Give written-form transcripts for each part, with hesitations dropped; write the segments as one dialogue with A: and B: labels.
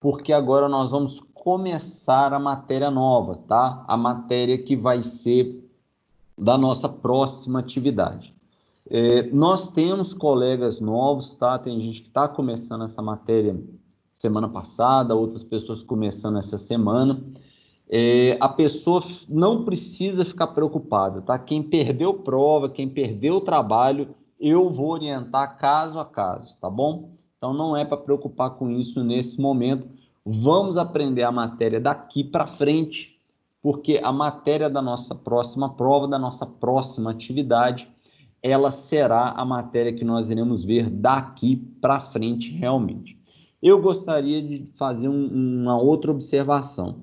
A: porque agora nós vamos começar a matéria nova, tá? A matéria que vai ser da nossa próxima atividade. Nós temos colegas novos, tá? Tem gente que está começando essa matéria semana passada, outras pessoas começando essa semana. A pessoa não precisa ficar preocupada, tá? Quem perdeu prova, quem perdeu trabalho, eu vou orientar caso a caso, tá bom? Então não é para preocupar com isso nesse momento. Vamos aprender a matéria daqui para frente, porque a matéria da nossa próxima prova, da nossa próxima atividade, ela será a matéria que nós iremos ver daqui para frente realmente. Eu gostaria de fazer uma outra observação.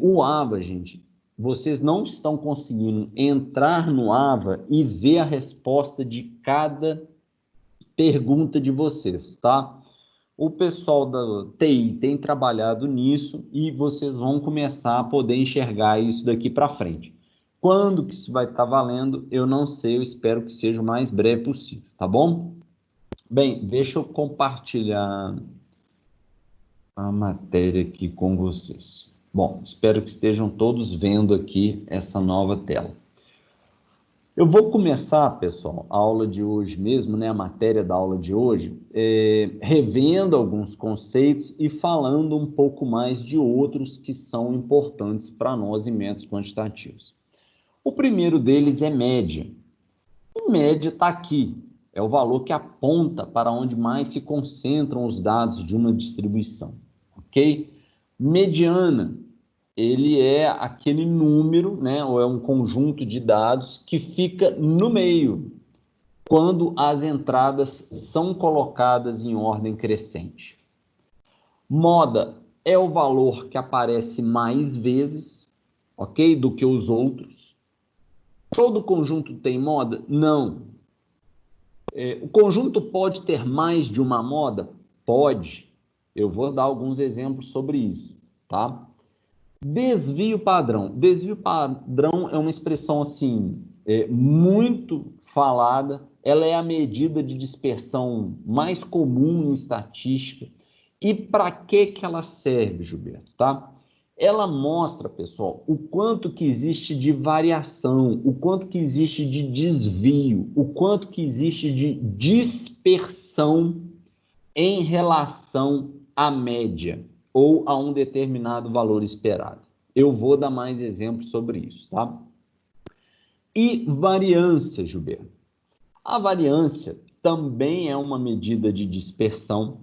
A: O AVA, gente, vocês não estão conseguindo entrar no AVA e ver a resposta de cada pergunta de vocês, tá? O pessoal da TI tem trabalhado nisso e vocês vão começar a poder enxergar isso daqui para frente. Quando que isso vai estar valendo, eu não sei, eu espero que seja o mais breve possível, tá bom? Bem, deixa eu compartilhar a matéria aqui com vocês. Bom, espero que estejam todos vendo aqui essa nova tela. Eu vou começar, pessoal, a aula de hoje mesmo, né, a matéria da aula de hoje, revendo alguns conceitos e falando um pouco mais de outros que são importantes para nós em métodos quantitativos. O primeiro deles é média. E média está aqui, é o valor que aponta para onde mais se concentram os dados de uma distribuição, ok? Mediana, ele é aquele número, né, ou é um conjunto de dados que fica no meio, quando as entradas são colocadas em ordem crescente. Moda é o valor que aparece mais vezes, ok, do que os outros. Todo conjunto tem moda? Não. O conjunto pode ter mais de uma moda? Pode. Eu vou dar alguns exemplos sobre isso, tá? Desvio padrão. Desvio padrão é uma expressão assim, muito falada. Ela é a medida de dispersão mais comum em estatística. E para que ela serve, Gilberto? Tá? Ela mostra, pessoal, o quanto que existe de variação, o quanto que existe de desvio, o quanto que existe de dispersão em relação à média ou a um determinado valor esperado. Eu vou dar mais exemplos sobre isso, tá? E variância, Gilberto. A variância também é uma medida de dispersão.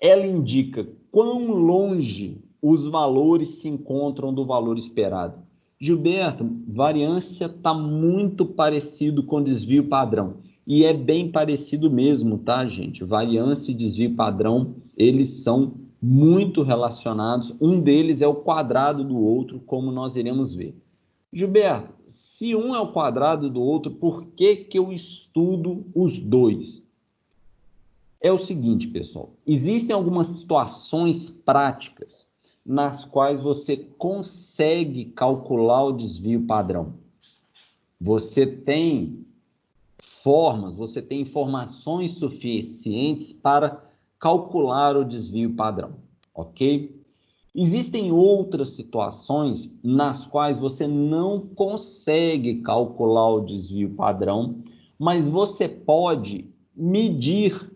A: Ela indica quão longe os valores se encontram do valor esperado. Gilberto, variância está muito parecido com desvio padrão. E é bem parecido mesmo, tá, gente? Variância e desvio padrão, eles são muito relacionados. Um deles é o quadrado do outro, como nós iremos ver. Gilberto, se um é o quadrado do outro, por que eu estudo os dois? É o seguinte, pessoal, existem algumas situações práticas nas quais você consegue calcular o desvio padrão. Você tem formas, você tem informações suficientes para calcular o desvio padrão, ok? Existem outras situações nas quais você não consegue calcular o desvio padrão, mas você pode medir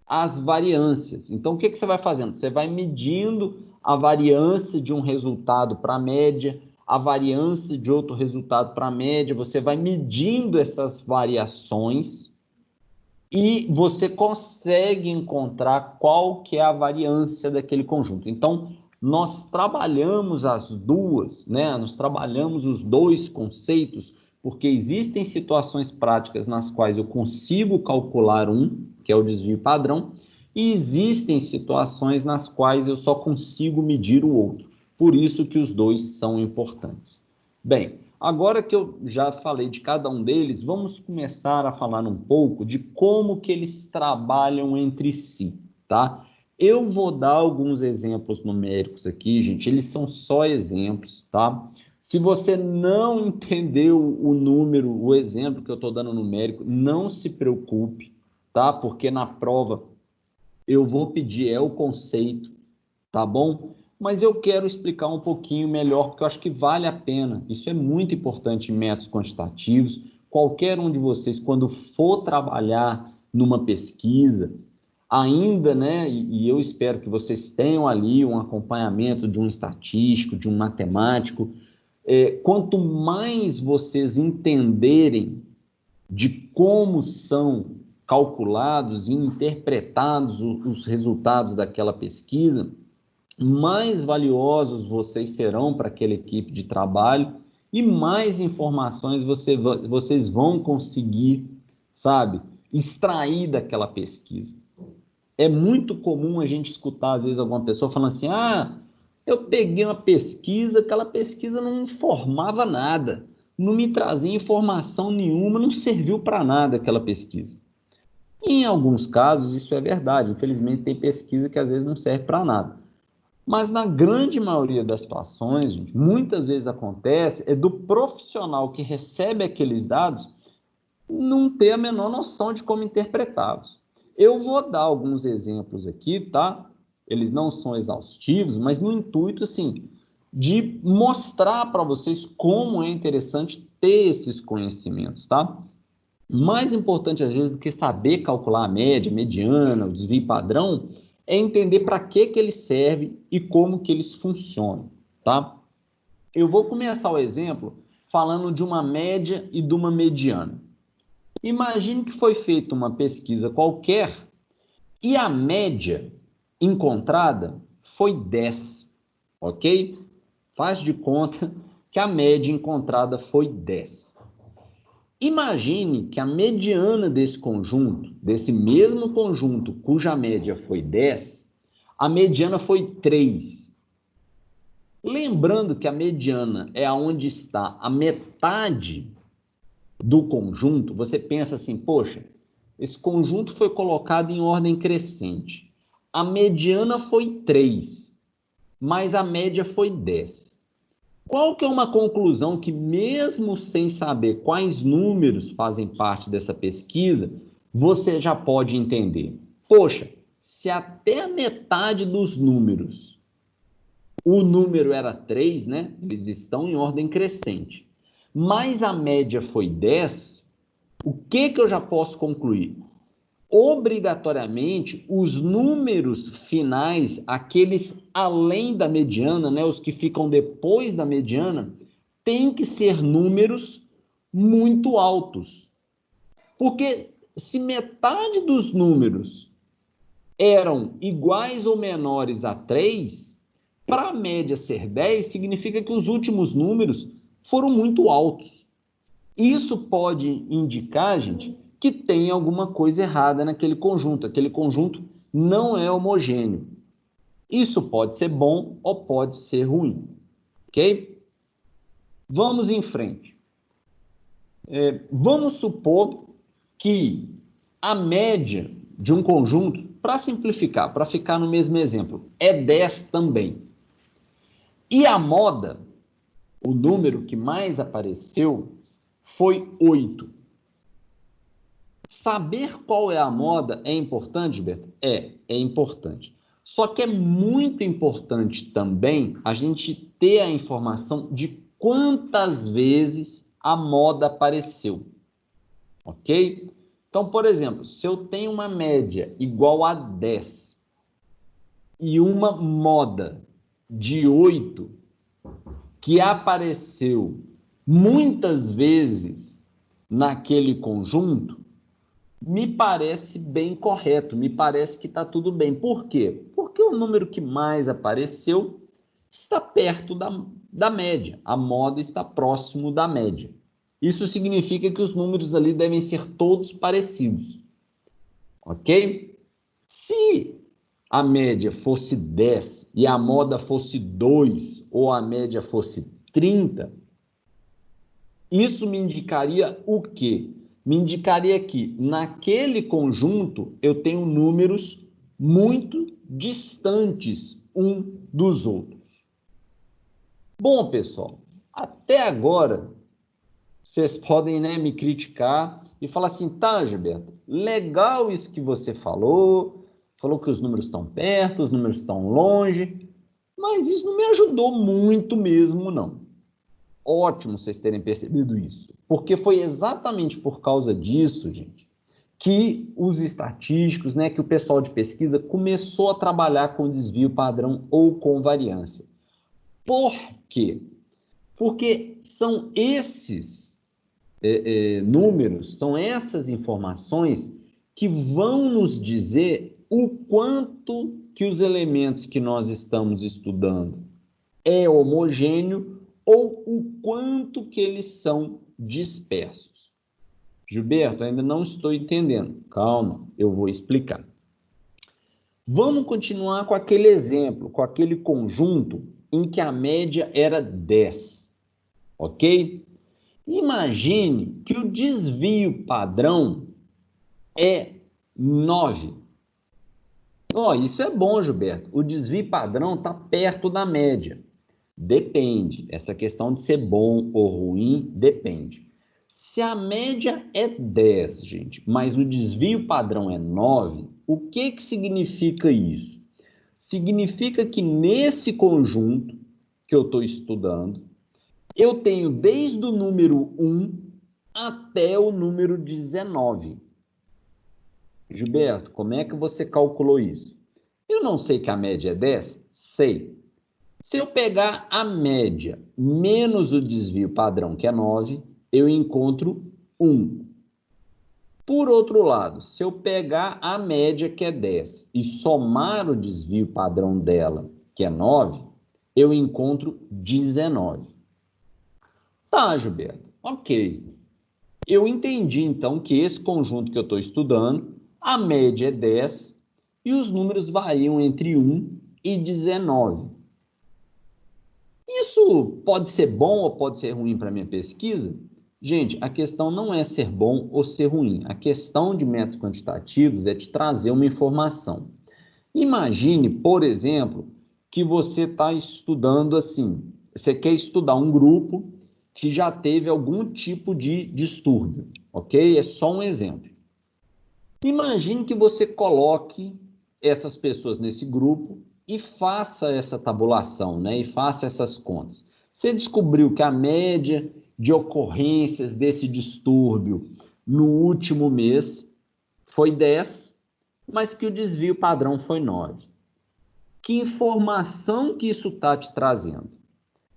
A: as variâncias. Então, o que você vai fazendo? Você vai medindo a variância de um resultado para a média, a variância de outro resultado para a média, você vai medindo essas variações e você consegue encontrar qual que é a variância daquele conjunto. Então, nós trabalhamos as duas, né? Nós trabalhamos os dois conceitos, porque existem situações práticas nas quais eu consigo calcular um, que é o desvio padrão, e existem situações nas quais eu só consigo medir o outro. Por isso que os dois são importantes. Bem, agora que eu já falei de cada um deles, vamos começar a falar um pouco de como que eles trabalham entre si, tá? Eu vou dar alguns exemplos numéricos aqui, gente, eles são só exemplos, tá? Se você não entendeu o número, o exemplo que eu estou dando numérico, não se preocupe, tá? Porque na prova eu vou pedir o conceito, tá bom? Mas eu quero explicar um pouquinho melhor, porque eu acho que vale a pena. Isso é muito importante em métodos quantitativos. Qualquer um de vocês, quando for trabalhar numa pesquisa, ainda, né, e eu espero que vocês tenham ali um acompanhamento de um estatístico, de um matemático, quanto mais vocês entenderem de como são calculados e interpretados os resultados daquela pesquisa, mais valiosos vocês serão para aquela equipe de trabalho e mais informações vocês vão conseguir, sabe, extrair daquela pesquisa. É muito comum a gente escutar, às vezes, alguma pessoa falando assim, eu peguei uma pesquisa, aquela pesquisa não informava nada, não me trazia informação nenhuma, não serviu para nada aquela pesquisa. Em alguns casos, isso é verdade. Infelizmente, tem pesquisa que às vezes não serve para nada. Mas na grande maioria das situações, gente, muitas vezes acontece do profissional que recebe aqueles dados não ter a menor noção de como interpretá-los. Eu vou dar alguns exemplos aqui, tá? Eles não são exaustivos, mas no intuito, assim, de mostrar para vocês como é interessante ter esses conhecimentos, tá? Mais importante, às vezes, do que saber calcular a média, mediana, o desvio padrão, é entender para que eles servem e como que eles funcionam, tá? Eu vou começar o exemplo falando de uma média e de uma mediana. Imagine que foi feita uma pesquisa qualquer e a média encontrada foi 10, ok? Faz de conta que a média encontrada foi 10. Imagine que a mediana desse conjunto, desse mesmo conjunto cuja média foi 10, a mediana foi 3. Lembrando que a mediana é onde está a metade do conjunto, você pensa assim, poxa, esse conjunto foi colocado em ordem crescente. A mediana foi 3, mas a média foi 10. Qual que é uma conclusão que, mesmo sem saber quais números fazem parte dessa pesquisa, você já pode entender? Poxa, se até a metade dos números, o número era 3, né? Eles estão em ordem crescente, mas a média foi 10, o que eu já posso concluir? Obrigatoriamente, os números finais, aqueles além da mediana, né, os que ficam depois da mediana, têm que ser números muito altos. Porque se metade dos números eram iguais ou menores a 3, para a média ser 10, significa que os últimos números foram muito altos. Isso pode indicar, gente, que tem alguma coisa errada naquele conjunto. Aquele conjunto não é homogêneo. Isso pode ser bom ou pode ser ruim. Ok? Vamos em frente. Vamos supor que a média de um conjunto, para simplificar, para ficar no mesmo exemplo, é 10 também. E a moda, o número que mais apareceu, foi 8. Saber qual é a moda é importante, Gilberto? É importante. Só que é muito importante também a gente ter a informação de quantas vezes a moda apareceu, ok? Então, por exemplo, se eu tenho uma média igual a 10 e uma moda de 8 que apareceu muitas vezes naquele conjunto, me parece bem correto, me parece que está tudo bem. Por quê? Porque o número que mais apareceu está perto da média, a moda está próximo da média. Isso significa que os números ali devem ser todos parecidos, ok? Se a média fosse 10 e a moda fosse 2 ou a média fosse 30, isso me indicaria o quê? Me indicaria que naquele conjunto eu tenho números muito distantes um dos outros. Bom, pessoal, até agora vocês podem, né, me criticar e falar assim, tá, Gilberto, legal isso que você falou, falou que os números estão perto, os números estão longe, mas isso não me ajudou muito mesmo, não. Ótimo vocês terem percebido isso, porque foi exatamente por causa disso, gente, que os estatísticos, né, que o pessoal de pesquisa começou a trabalhar com desvio padrão ou com variância. Por quê? Porque são esses números, são essas informações que vão nos dizer o quanto que os elementos que nós estamos estudando é homogêneo ou o quanto que eles são dispersos. Gilberto, ainda não estou entendendo. Calma, eu vou explicar. Vamos continuar com aquele exemplo, com aquele conjunto em que a média era 10, ok? Imagine que o desvio padrão é 9. Isso é bom, Gilberto. O desvio padrão está perto da média. Depende. Essa questão de ser bom ou ruim depende. Se a média é 10, gente, mas o desvio padrão é 9, o que significa isso? Significa que nesse conjunto que eu estou estudando, eu tenho desde o número 1 até o número 19. Gilberto, como é que você calculou isso? Eu não sei que a média é 10? Sei. Se eu pegar a média menos o desvio padrão, que é 9, eu encontro 1. Por outro lado, se eu pegar a média, que é 10, e somar o desvio padrão dela, que é 9, eu encontro 19. Tá, Gilberto, ok. Eu entendi, então, que esse conjunto que eu estou estudando, a média é 10 e os números variam entre 1 e 19. Isso pode ser bom ou pode ser ruim para a minha pesquisa? Gente, a questão não é ser bom ou ser ruim. A questão de métodos quantitativos é te trazer uma informação. Imagine, por exemplo, que você está estudando assim, você quer estudar um grupo que já teve algum tipo de distúrbio, ok? É só um exemplo. Imagine que você coloque essas pessoas nesse grupo e faça essa tabulação, né? E faça essas contas. Você descobriu que a média de ocorrências desse distúrbio no último mês foi 10, mas que o desvio padrão foi 9. Que informação que isso está te trazendo?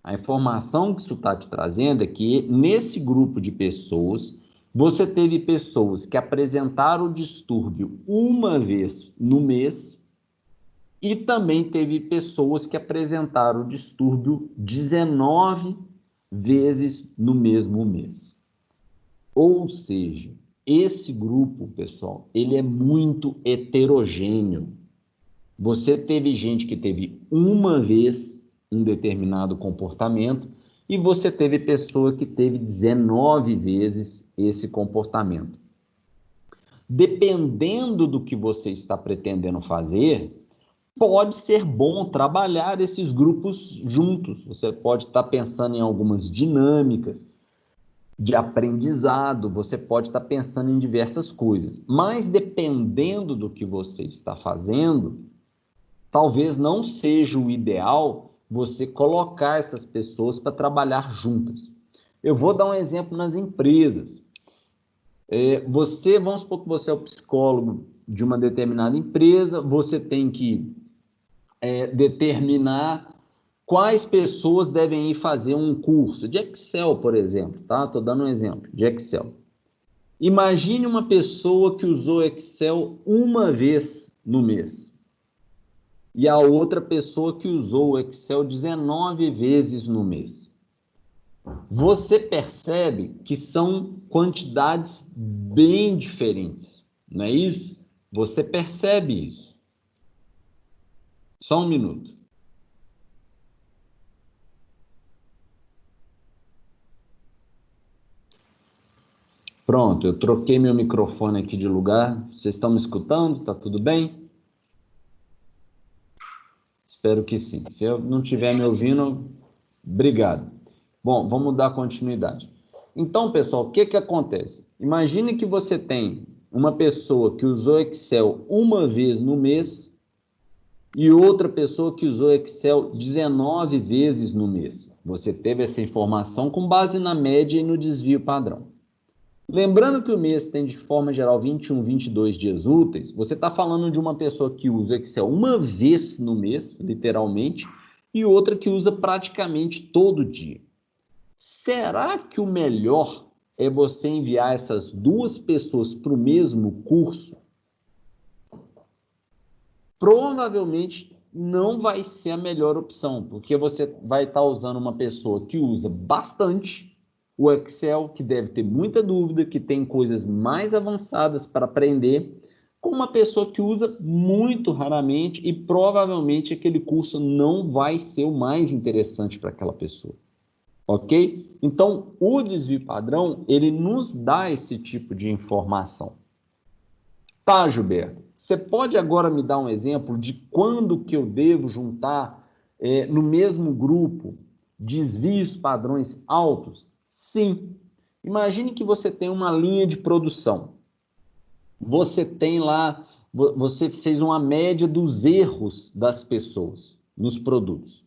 A: A informação que isso está te trazendo é que nesse grupo de pessoas, você teve pessoas que apresentaram o distúrbio uma vez no mês e também teve pessoas que apresentaram o distúrbio 19 vezes no mesmo mês. Ou seja, esse grupo, pessoal, ele é muito heterogêneo. Você teve gente que teve uma vez um determinado comportamento e você teve pessoa que teve 19 vezes esse comportamento. Dependendo do que você está pretendendo fazer, pode ser bom trabalhar esses grupos juntos. Você pode estar pensando em algumas dinâmicas de aprendizado, você pode estar pensando em diversas coisas. Mas dependendo do que você está fazendo, talvez não seja o ideal você colocar essas pessoas para trabalhar juntas. Eu vou dar um exemplo nas empresas. Vamos supor que você é o psicólogo de uma determinada empresa, você tem que determinar quais pessoas devem ir fazer um curso de Excel, por exemplo, tá? Estou dando um exemplo de Excel. Imagine uma pessoa que usou Excel uma vez no mês e a outra pessoa que usou o Excel 19 vezes no mês. Você percebe que são quantidades bem diferentes, não é isso? Você percebe isso. Só um minuto. Pronto, eu troquei meu microfone aqui de lugar. Vocês estão me escutando? Tá tudo bem? Espero que sim. Se eu não estiver me ouvindo, obrigado. Bom, vamos dar continuidade. Então, pessoal, o que acontece? Imagine que você tem uma pessoa que usou Excel uma vez no mês e outra pessoa que usou Excel 19 vezes no mês. Você teve essa informação com base na média e no desvio padrão. Lembrando que o mês tem, de forma geral, 21, 22 dias úteis, você está falando de uma pessoa que usa Excel uma vez no mês, literalmente, e outra que usa praticamente todo dia. Será que o melhor é você enviar essas duas pessoas para o mesmo curso? Provavelmente não vai ser a melhor opção, porque você vai estar usando uma pessoa que usa bastante o Excel, que deve ter muita dúvida, que tem coisas mais avançadas para aprender, com uma pessoa que usa muito raramente e provavelmente aquele curso não vai ser o mais interessante para aquela pessoa. Ok? Então, o desvio padrão, ele nos dá esse tipo de informação. Tá, Gilberto, você pode agora me dar um exemplo de quando que eu devo juntar no mesmo grupo desvios padrões altos? Sim. Imagine que você tem uma linha de produção. Você tem lá, você fez uma média dos erros das pessoas nos produtos.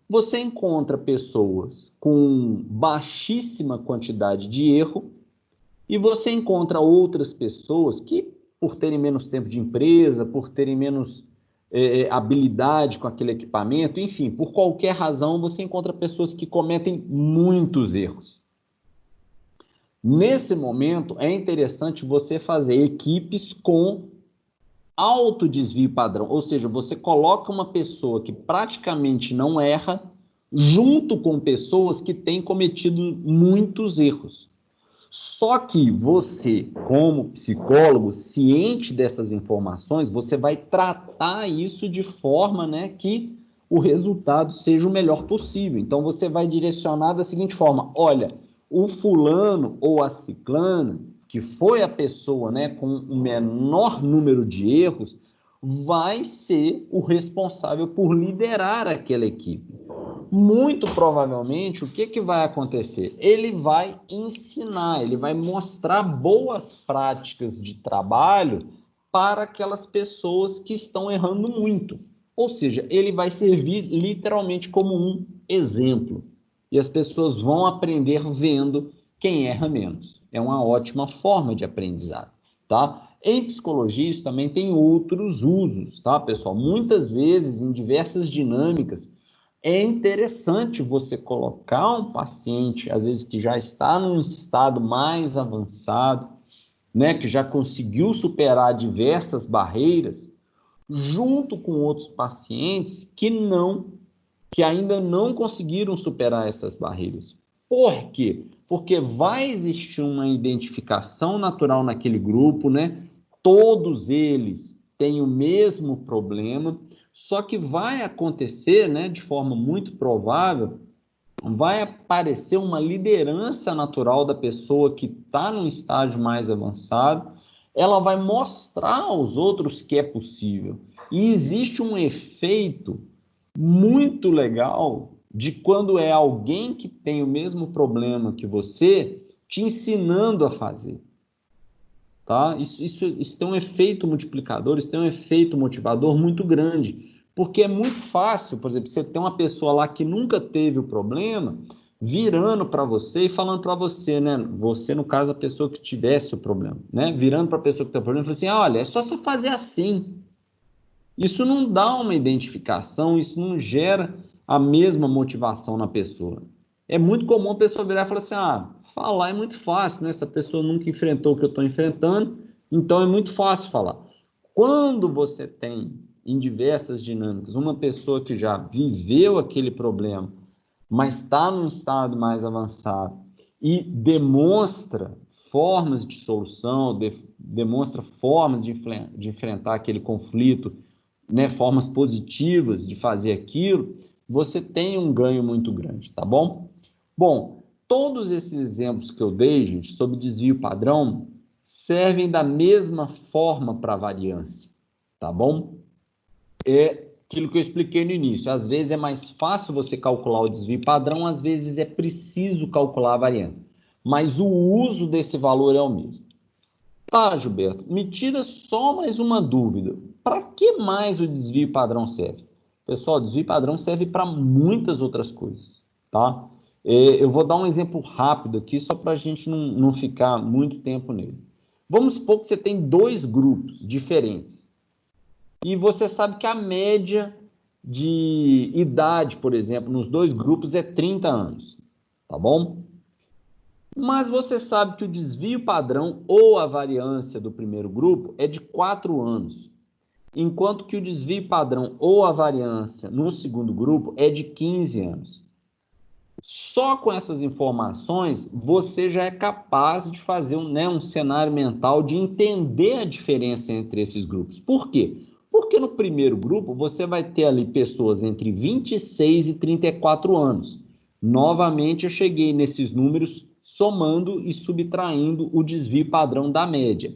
A: Você encontra pessoas com baixíssima quantidade de erro e você encontra outras pessoas que, por terem menos tempo de empresa, por terem menos habilidade com aquele equipamento, enfim, por qualquer razão, você encontra pessoas que cometem muitos erros. Nesse momento, é interessante você fazer equipes com alto desvio padrão, ou seja, você coloca uma pessoa que praticamente não erra junto com pessoas que têm cometido muitos erros. Só que você, como psicólogo, ciente dessas informações, você vai tratar isso de forma, né, que o resultado seja o melhor possível. Então, você vai direcionar da seguinte forma: olha, o fulano ou a ciclana, que foi a pessoa, né, com o menor número de erros, vai ser o responsável por liderar aquela equipe. Muito provavelmente, o que vai acontecer? Ele vai ensinar, ele vai mostrar boas práticas de trabalho para aquelas pessoas que estão errando muito. Ou seja, ele vai servir literalmente como um exemplo. E as pessoas vão aprender vendo quem erra menos. É uma ótima forma de aprendizado, tá? Em psicologia, isso também tem outros usos, tá, pessoal? Muitas vezes, em diversas dinâmicas, é interessante você colocar um paciente, às vezes que já está num estado mais avançado, né, que já conseguiu superar diversas barreiras, junto com outros pacientes que ainda não conseguiram superar essas barreiras. Por quê? Porque vai existir uma identificação natural naquele grupo, né? Todos eles têm o mesmo problema, só que vai acontecer, né, de forma muito provável, vai aparecer uma liderança natural da pessoa que está num estágio mais avançado, ela vai mostrar aos outros que é possível. E existe um efeito muito legal de quando é alguém que tem o mesmo problema que você te ensinando a fazer. Tá? Isso tem um efeito multiplicador, isso tem um efeito motivador muito grande, porque é muito fácil, por exemplo, você tem uma pessoa lá que nunca teve o problema, virando para você e falando para você, né? Você, no caso, a pessoa que tivesse o problema, né? Virando para a pessoa que tem o problema e falando assim: olha, é só você fazer assim. Isso não dá uma identificação, isso não gera a mesma motivação na pessoa. É muito comum a pessoa virar e falar assim: ah, falar é muito fácil, né? Essa pessoa nunca enfrentou o que eu estou enfrentando, então é muito fácil falar. Quando você tem, em diversas dinâmicas, uma pessoa que já viveu aquele problema, mas está num estado mais avançado e demonstra formas de solução, demonstra formas de enfrentar aquele conflito, né, formas positivas de fazer aquilo, você tem um ganho muito grande, tá bom? Bom, todos esses exemplos que eu dei, gente, sobre desvio padrão, servem da mesma forma para a variância, tá bom? É aquilo que eu expliquei no início. Às vezes é mais fácil você calcular o desvio padrão, às vezes é preciso calcular a variância. Mas o uso desse valor é o mesmo. Tá, Gilberto, me tira só mais uma dúvida. Para que mais o desvio padrão serve? Pessoal, o desvio padrão serve para muitas outras coisas, tá? Eu vou dar um exemplo rápido aqui, só para a gente não ficar muito tempo nele. Vamos supor que você tem dois grupos diferentes. E você sabe que a média de idade, por exemplo, nos dois grupos é 30 anos, tá bom? Mas você sabe que o desvio padrão ou a variância do primeiro grupo é de 4 anos, enquanto que o desvio padrão ou a variância no segundo grupo é de 15 anos. Só com essas informações, você já é capaz de fazer um cenário mental de entender a diferença entre esses grupos. Por quê? Porque no primeiro grupo, você vai ter ali pessoas entre 26 e 34 anos. Novamente, eu cheguei nesses números somando e subtraindo o desvio padrão da média.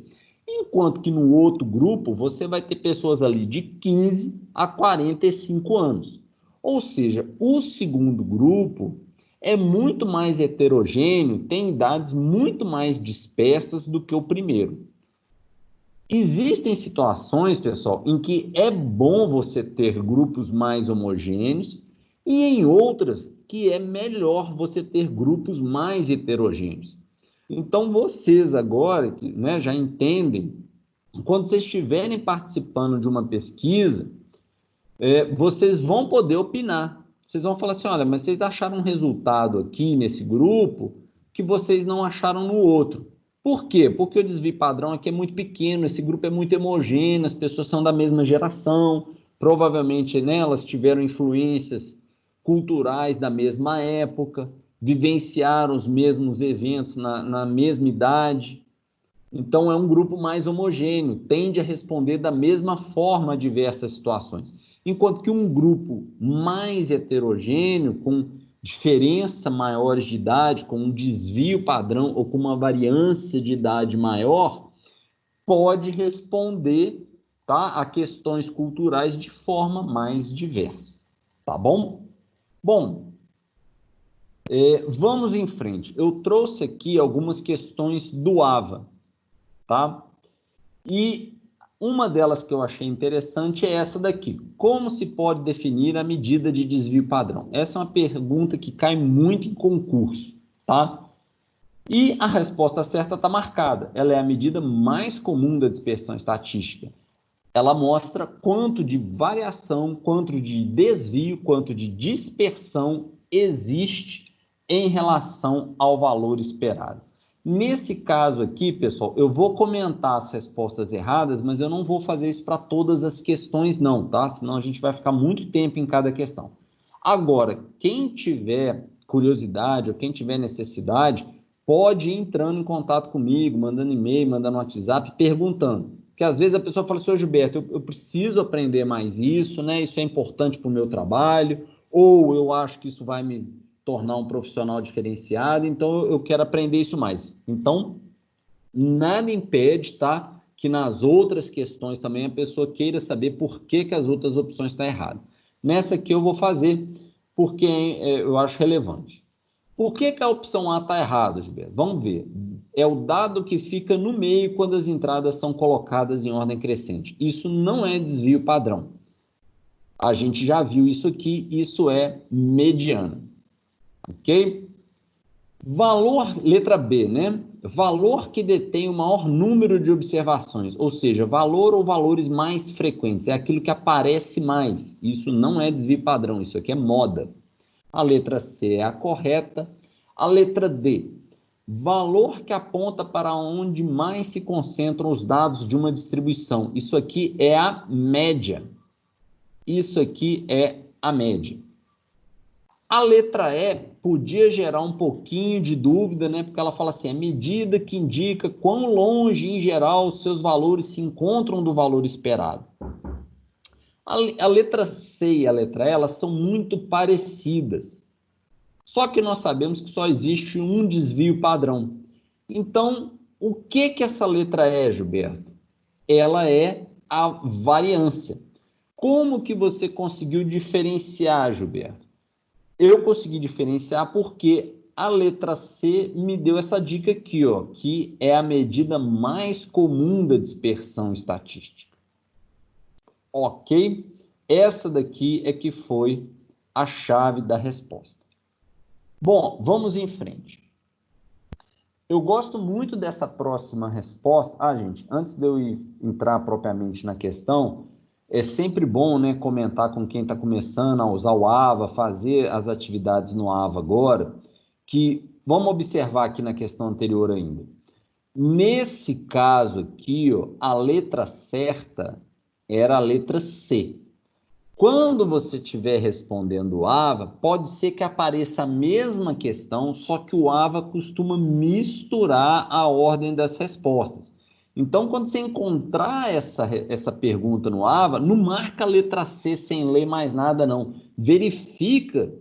A: Enquanto que no outro grupo, você vai ter pessoas ali de 15 a 45 anos. Ou seja, o segundo grupo é muito mais heterogêneo, tem idades muito mais dispersas do que o primeiro. Existem situações, pessoal, em que é bom você ter grupos mais homogêneos e em outras que é melhor você ter grupos mais heterogêneos. Então, vocês agora, né, já entendem, quando vocês estiverem participando de uma pesquisa, vocês vão poder opinar. Vocês vão falar assim, olha, mas vocês acharam um resultado aqui nesse grupo que vocês não acharam no outro. Por quê? Porque o desvio padrão aqui é muito pequeno, esse grupo é muito homogêneo, as pessoas são da mesma geração, provavelmente, né, elas tiveram influências culturais da mesma época, vivenciaram os mesmos eventos na mesma idade. Então, é um grupo mais homogêneo, tende a responder da mesma forma a diversas situações. Enquanto que um grupo mais heterogêneo, com diferença maiores de idade, com um desvio padrão ou com uma variância de idade maior, pode responder, tá, a questões culturais de forma mais diversa. Tá bom? Bom, vamos em frente. Eu trouxe aqui algumas questões do AVA, tá? E uma delas que eu achei interessante é essa daqui. Como se pode definir a medida de desvio padrão? Essa é uma pergunta que cai muito em concurso, tá? E a resposta certa está marcada. Ela é a medida mais comum da dispersão estatística. Ela mostra quanto de variação, quanto de desvio, quanto de dispersão existe em relação ao valor esperado. Nesse caso aqui, pessoal, eu vou comentar as respostas erradas, mas eu não vou fazer isso para todas as questões não, tá? Senão a gente vai ficar muito tempo em cada questão. Agora, quem tiver curiosidade ou quem tiver necessidade, pode ir entrando em contato comigo, mandando e-mail, mandando WhatsApp, perguntando. Porque às vezes a pessoa fala assim, ô Gilberto, eu preciso aprender mais isso, né? Isso é importante para o meu trabalho, ou eu acho que isso vai me tornar um profissional diferenciado, então eu quero aprender isso mais. Então, nada impede, tá, que nas outras questões também a pessoa queira saber por que as outras opções estão erradas. Nessa aqui eu vou fazer porque eu acho relevante. Por que a opção A está errada, Gilberto? Vamos ver. É o dado que fica no meio quando as entradas são colocadas em ordem crescente. Isso não é desvio padrão. A gente já viu isso aqui, isso é mediana. Ok? Valor, letra B, né? Valor que detém o maior número de observações, ou seja, valor ou valores mais frequentes, é aquilo que aparece mais. Isso não é desvio padrão, isso aqui é moda. A letra C é a correta. A letra D, valor que aponta para onde mais se concentram os dados de uma distribuição. Isso aqui é a média. Isso aqui é a média. A letra E podia gerar um pouquinho de dúvida, né? Porque ela fala assim, a medida que indica quão longe, em geral, os seus valores se encontram do valor esperado. A letra C e a letra E, elas são muito parecidas. Só que nós sabemos que só existe um desvio padrão. Então, o que essa letra é, Gilberto? Ela é a variância. Como que você conseguiu diferenciar, Gilberto? Eu consegui diferenciar porque A letra C me deu essa dica aqui, ó, que é a medida mais comum da dispersão estatística. Ok? Essa daqui é que foi a chave da resposta. Bom, vamos em frente. Eu gosto muito dessa próxima resposta. Gente, antes de eu entrar propriamente na questão, é sempre bom, né, comentar com quem está começando a usar o AVA, fazer as atividades no AVA agora, que vamos observar aqui na questão anterior ainda. Nesse caso aqui, ó, a letra certa era a letra C. Quando você estiver respondendo o AVA, pode ser que apareça a mesma questão, só que o AVA costuma misturar a ordem das respostas. Então, quando você encontrar essa pergunta no AVA, não marca a letra C sem ler mais nada, não. Verifica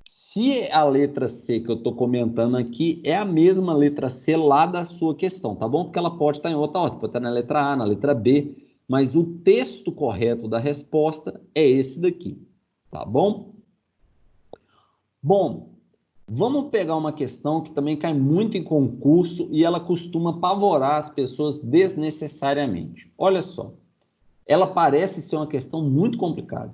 A: se a letra C que eu estou comentando aqui é a mesma letra C lá da sua questão, tá bom? Porque ela pode estar em outra ordem, pode estar na letra A, na letra B, mas o texto correto da resposta é esse daqui, tá bom? Bom, vamos pegar uma questão que também cai muito em concurso e ela costuma apavorar as pessoas desnecessariamente. Olha só, ela parece ser uma questão muito complicada.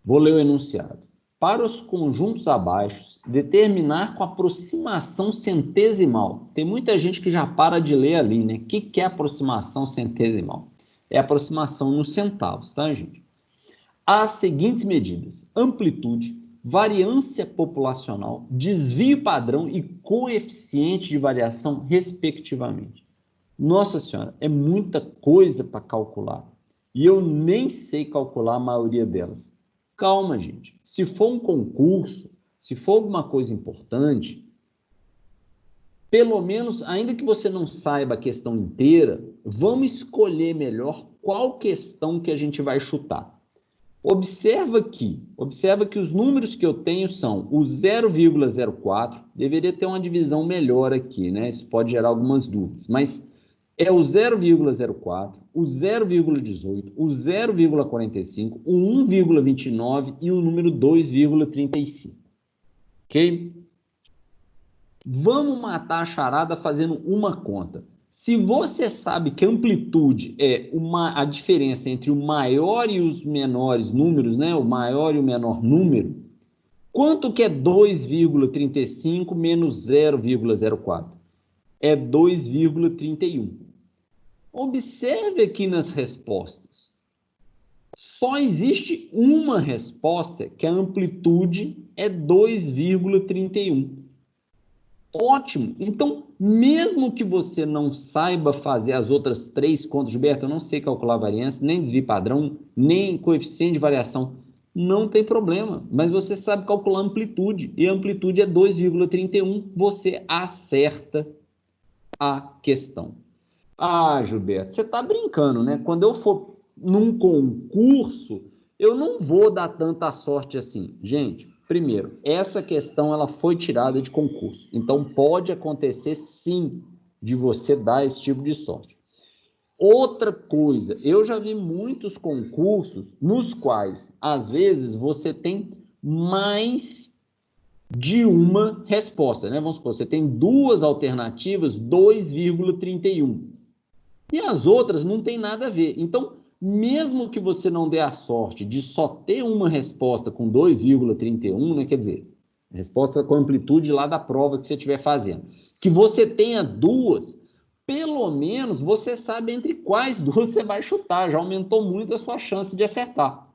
A: Vou ler o enunciado. Para os conjuntos abaixo, determinar com aproximação centesimal. Tem muita gente que já para de ler ali, né? O que é aproximação centesimal? É aproximação nos centavos, tá, gente? As seguintes medidas: amplitude, variância populacional, desvio padrão e coeficiente de variação, respectivamente. Nossa Senhora, é muita coisa para calcular. E eu nem sei calcular a maioria delas. Calma, gente. Se for um concurso, se for alguma coisa importante, pelo menos, ainda que você não saiba a questão inteira, vamos escolher melhor qual questão que a gente vai chutar. Observa que os números que eu tenho são o 0,04, deveria ter uma divisão melhor aqui, né? Isso pode gerar algumas dúvidas, mas é o 0,04, o 0,18, o 0,45, o 1,29 e o número 2,35. Ok? Vamos matar a charada fazendo uma conta. Se você sabe que a amplitude é a diferença entre o maior e os menores números, né? O maior e o menor número, quanto que é 2,35 menos 0,04? É 2,31. Observe aqui nas respostas. Só existe uma resposta, que a amplitude é 2,31. Ótimo! Então, mesmo que você não saiba fazer as outras três contas, Gilberto, eu não sei calcular variância, nem desvio padrão, nem coeficiente de variação, não tem problema, mas você sabe calcular amplitude, e a amplitude é 2,31, você acerta a questão. Gilberto, você está brincando, né? Quando eu for num concurso, eu não vou dar tanta sorte assim. Gente, primeiro, essa questão ela foi tirada de concurso. Então, pode acontecer, sim, de você dar esse tipo de sorte. Outra coisa, eu já vi muitos concursos nos quais, às vezes, você tem mais de uma resposta, né? Vamos supor, você tem duas alternativas, 2,31. E as outras não tem nada a ver. Então, mesmo que você não dê a sorte de só ter uma resposta com 2,31, né? Quer dizer, resposta com amplitude lá da prova que você estiver fazendo, que você tenha duas, pelo menos você sabe entre quais duas você vai chutar. Já aumentou muito a sua chance de acertar.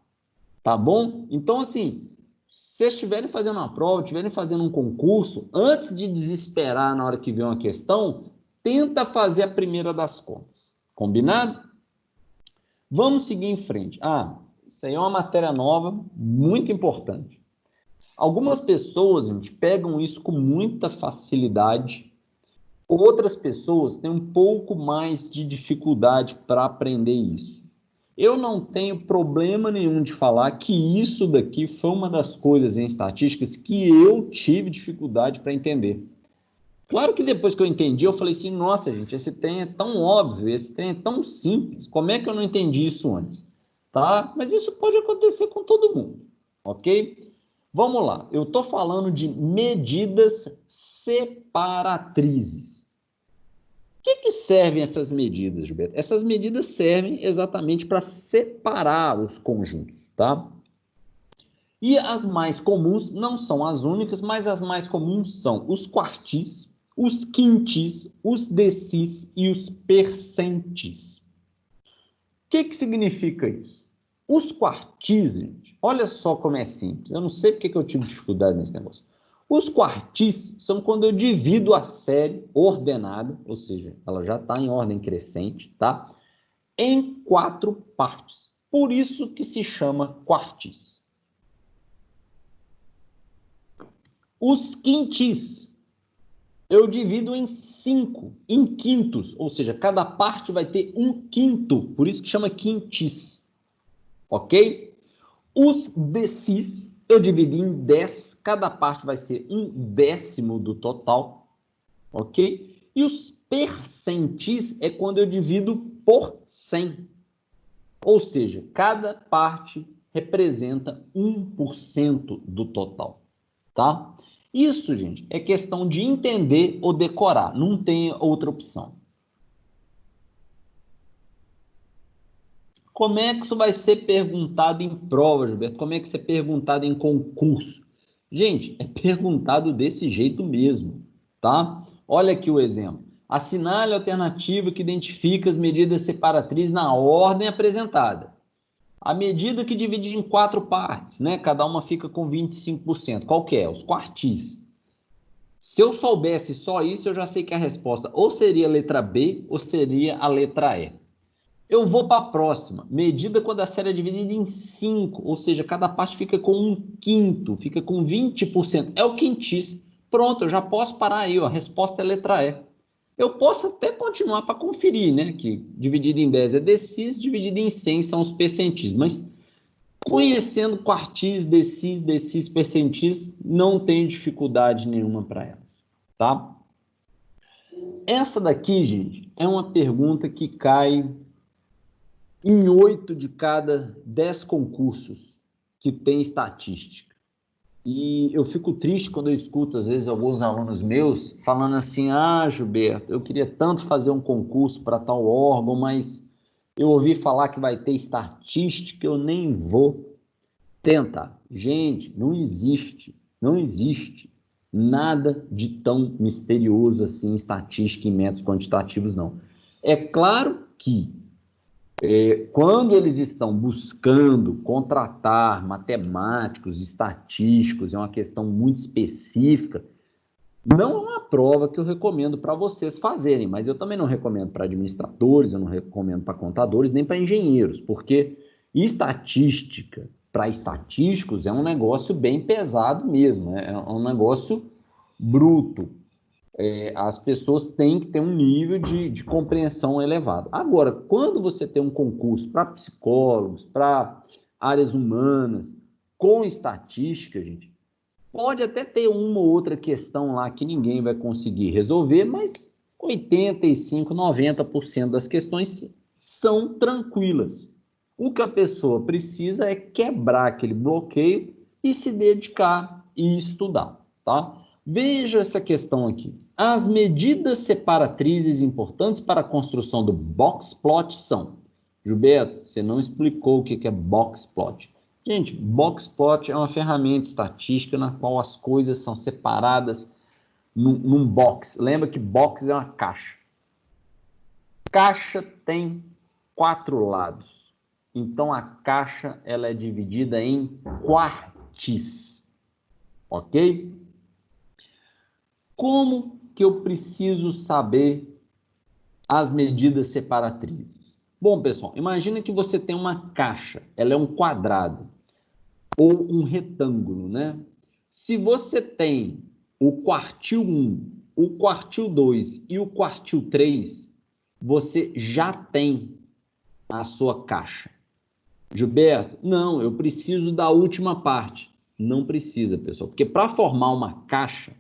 A: Tá bom? Então, assim, se vocês estiverem fazendo uma prova, estiverem fazendo um concurso, antes de desesperar na hora que vem uma questão, tenta fazer a primeira das contas. Combinado? Vamos seguir em frente. Isso aí é uma matéria nova, muito importante. Algumas pessoas, gente, pegam isso com muita facilidade. Outras pessoas têm um pouco mais de dificuldade para aprender isso. Eu não tenho problema nenhum de falar que isso daqui foi uma das coisas em estatísticas que eu tive dificuldade para entender. Claro que depois que eu entendi, eu falei assim, nossa, gente, esse trem é tão óbvio, esse trem é tão simples, como é que eu não entendi isso antes? Tá? Mas isso pode acontecer com todo mundo, ok? Vamos lá, eu estou falando de medidas separatrizes. O que servem essas medidas, Gilberto? Essas medidas servem exatamente para separar os conjuntos, tá? E as mais comuns não são as únicas, mas as mais comuns são os quartis, os quintis, os decis e os percentis. O que significa isso? Os quartis, gente, olha só como é simples. Eu não sei porque eu tive dificuldade nesse negócio. Os quartis são quando eu divido a série ordenada, ou seja, ela já está em ordem crescente, tá? Em 4 partes. Por isso que se chama quartis. Os quintis, eu divido em 5, em quintos, ou seja, cada parte vai ter um quinto, por isso que chama quintis, ok? Os decis, eu divido em 10, cada parte vai ser um décimo do total, ok? E os percentis é quando eu divido por 100, ou seja, cada parte representa 1% do total, tá? Isso, gente, é questão de entender ou decorar, não tem outra opção. Como é que isso vai ser perguntado em prova, Gilberto? Como é que isso é perguntado em concurso? Gente, é perguntado desse jeito mesmo, tá? Olha aqui o exemplo. Assinale a alternativa que identifica as medidas separatrizes na ordem apresentada. A medida que divide em 4 partes, né? Cada uma fica com 25%. Qual que é? Os quartis. Se eu soubesse só isso, eu já sei que a resposta ou seria a letra B ou seria a letra E. Eu vou para a próxima. Medida quando a série é dividida em 5, ou seja, cada parte fica com um quinto, fica com 20%. É o quintis. Pronto, eu já posso parar aí, ó. A resposta é a letra E. Eu posso até continuar para conferir, né? Que dividido em 10 é decis, dividido em 100 são os percentis. Mas conhecendo quartis, decis, percentis, não tem dificuldade nenhuma para elas, tá? Essa daqui, gente, é uma pergunta que cai em 8 de cada 10 concursos que tem estatística. E eu fico triste quando eu escuto, às vezes, alguns alunos meus falando assim, ah, Gilberto, eu queria tanto fazer um concurso para tal órgão, mas eu ouvi falar que vai ter estatística, eu nem vou tentar. Gente, não existe nada de tão misterioso assim, estatística e métodos quantitativos, não. É claro que quando eles estão buscando contratar matemáticos, estatísticos, é uma questão muito específica, não é uma prova que eu recomendo para vocês fazerem, mas eu também não recomendo para administradores, eu não recomendo para contadores, nem para engenheiros, porque estatística para estatísticos é um negócio bem pesado mesmo, é um negócio bruto. As pessoas têm que ter um nível de compreensão elevado. Agora, quando você tem um concurso para psicólogos, para áreas humanas, com estatística, gente, pode até ter uma ou outra questão lá que ninguém vai conseguir resolver, mas 85, 90% das questões são tranquilas. O que a pessoa precisa é quebrar aquele bloqueio e se dedicar e estudar, tá? Veja essa questão aqui. As medidas separatrizes importantes para a construção do box plot são... Gilberto, você não explicou o que é box plot. Gente, box plot é uma ferramenta estatística na qual as coisas são separadas num box. Lembra que box é uma caixa. Caixa tem 4 lados. Então, a caixa ela é dividida em quartis. Ok? Como que eu preciso saber as medidas separatrizes? Bom, pessoal, imagina que você tem uma caixa, ela é um quadrado ou um retângulo, né? Se você tem o quartil 1, o quartil 2 e o quartil 3, você já tem a sua caixa. Gilberto, não, eu preciso da última parte. Não precisa, pessoal, porque para formar uma caixa,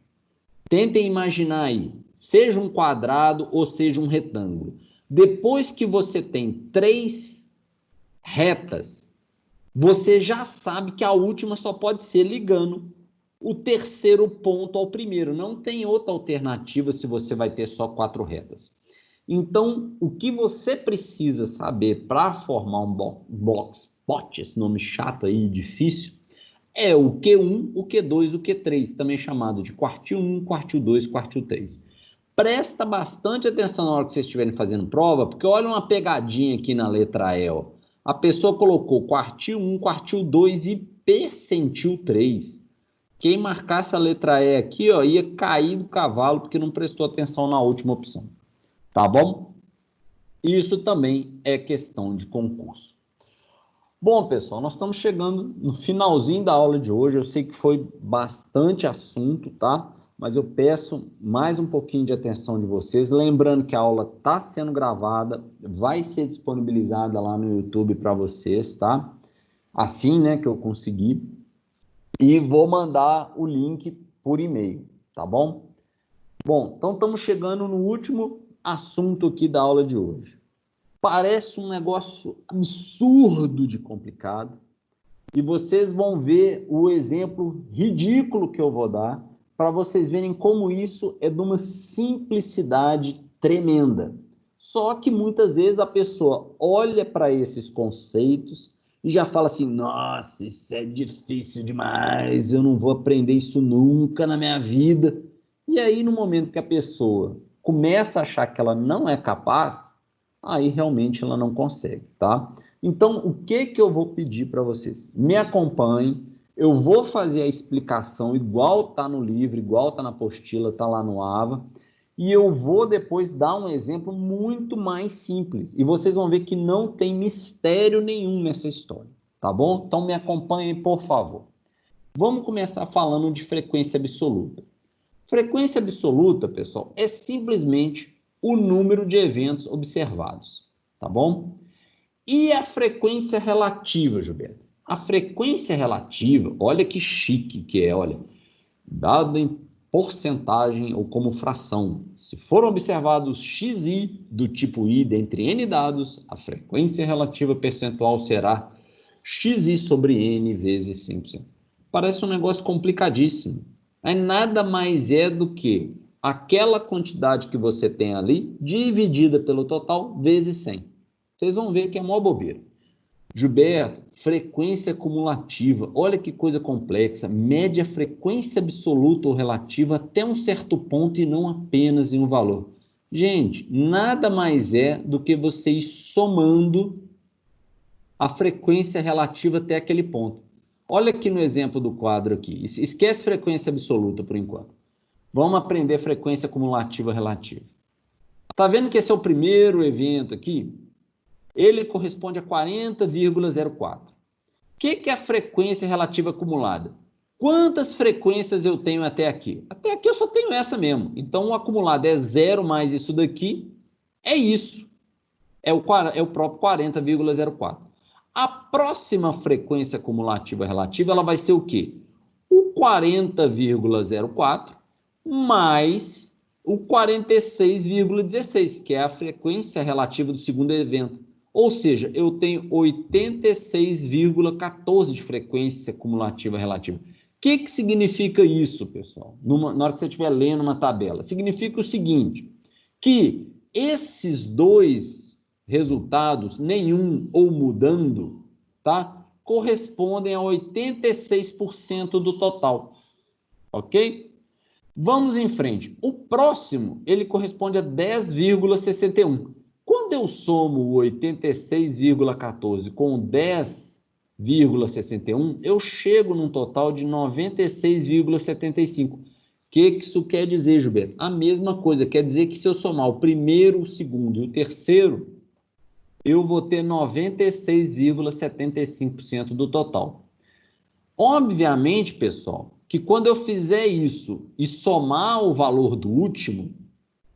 A: tentem imaginar aí, seja um quadrado ou seja um retângulo. Depois que você tem 3 retas, você já sabe que a última só pode ser ligando o terceiro ponto ao primeiro. Não tem outra alternativa se você vai ter só 4 retas. Então, o que você precisa saber para formar um box plot, esse nome chato aí, difícil, é o Q1, o Q2, o Q3, também chamado de quartil 1, quartil 2, quartil 3. Presta bastante atenção na hora que vocês estiverem fazendo prova, porque olha uma pegadinha aqui na letra E, ó. A pessoa colocou quartil 1, quartil 2 e percentil 3. Quem marcasse a letra E aqui, ó, ia cair do cavalo porque não prestou atenção na última opção. Tá bom? Isso também é questão de concurso. Bom, pessoal, nós estamos chegando no finalzinho da aula de hoje. Eu sei que foi bastante assunto, tá? Mas eu peço mais um pouquinho de atenção de vocês. Lembrando que a aula está sendo gravada, vai ser disponibilizada lá no YouTube para vocês, tá? Assim, né, que eu conseguir. E vou mandar o link por e-mail, tá bom? Bom, então estamos chegando no último assunto aqui da aula de hoje. Parece um negócio absurdo de complicado e vocês vão ver o exemplo ridículo que eu vou dar para vocês verem como isso é de uma simplicidade tremenda. Só que muitas vezes a pessoa olha para esses conceitos e já fala assim, nossa, isso é difícil demais, eu não vou aprender isso nunca na minha vida. E aí, no momento que a pessoa começa a achar que ela não é capaz, aí realmente ela não consegue, tá? Então, o que eu vou pedir para vocês? Me acompanhem, eu vou fazer a explicação igual tá no livro, igual tá na apostila, tá lá no AVA, e eu vou depois dar um exemplo muito mais simples. E vocês vão ver que não tem mistério nenhum nessa história, tá bom? Então, me acompanhem, por favor. Vamos começar falando de frequência absoluta. Frequência absoluta, pessoal, é simplesmente o número de eventos observados, tá bom? E a frequência relativa, Gilberto? A frequência relativa, olha que chique que é, olha, dado em porcentagem ou como fração. Se foram observados xi do tipo i dentre n dados, a frequência relativa percentual será xi sobre n vezes 100%. Parece um negócio complicadíssimo. Aí nada mais é do que aquela quantidade que você tem ali, dividida pelo total, vezes 100. Vocês vão ver que é mó bobeira. Gilberto, frequência cumulativa. Olha que coisa complexa. Mede a frequência absoluta ou relativa até um certo ponto e não apenas em um valor. Gente, nada mais é do que você ir somando a frequência relativa até aquele ponto. Olha aqui no exemplo do quadro aqui. Esquece frequência absoluta por enquanto. Vamos aprender frequência cumulativa relativa. Tá vendo que esse é o primeiro evento aqui? Ele corresponde a 40,04. O que é a frequência relativa acumulada? Quantas frequências eu tenho até aqui? Até aqui eu só tenho essa mesmo. Então, o acumulado é 0 mais isso daqui, é isso. É o próprio 40,04. A próxima frequência cumulativa relativa, ela vai ser o quê? O 40,04 mais o 46,16, que é a frequência relativa do segundo evento. Ou seja, eu tenho 86,14 de frequência cumulativa relativa. O que significa isso, pessoal? Na hora que você estiver lendo uma tabela. Significa o seguinte, que esses dois resultados, nenhum ou mudando, tá? Correspondem a 86% do total, ok? Vamos em frente. O próximo, ele corresponde a 10,61. Quando eu somo o 86,14 com 10,61, eu chego num total de 96,75. O que isso quer dizer, Gilberto? A mesma coisa, quer dizer que se eu somar o primeiro, o segundo e o terceiro, eu vou ter 96,75% do total. Obviamente, pessoal, que quando eu fizer isso e somar o valor do último,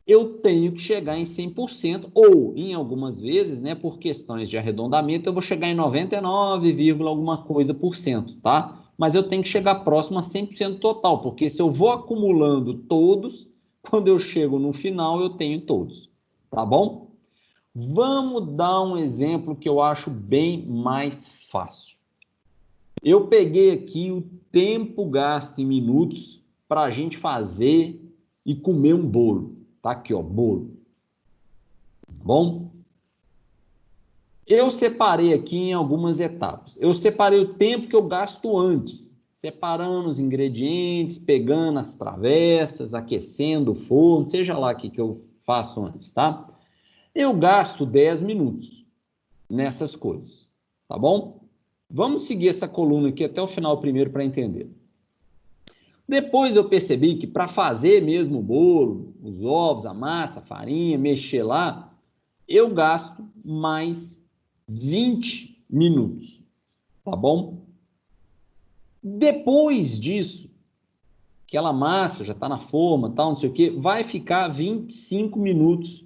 A: eu tenho que chegar em 100%, ou, em algumas vezes, né, por questões de arredondamento, eu vou chegar em 99, alguma coisa por cento, tá? Mas eu tenho que chegar próximo a 100% total, porque se eu vou acumulando todos, quando eu chego no final, eu tenho todos, tá bom? Vamos dar um exemplo que eu acho bem mais fácil. Eu peguei aqui o tempo gasto em minutos para a gente fazer e comer um bolo. Tá aqui, ó, bolo. Bom? Eu separei aqui em algumas etapas. Eu separei o tempo que eu gasto antes, separando os ingredientes, pegando as travessas, aquecendo o forno, seja lá o que eu faço antes, tá? Eu gasto 10 minutos nessas coisas, tá bom? Vamos seguir essa coluna aqui até o final primeiro para entender. Depois eu percebi que para fazer mesmo o bolo, os ovos, a massa, a farinha, mexer lá, eu gasto mais 20 minutos, tá bom? Depois disso, aquela massa já está na forma, tal, não sei o que, vai ficar 25 minutos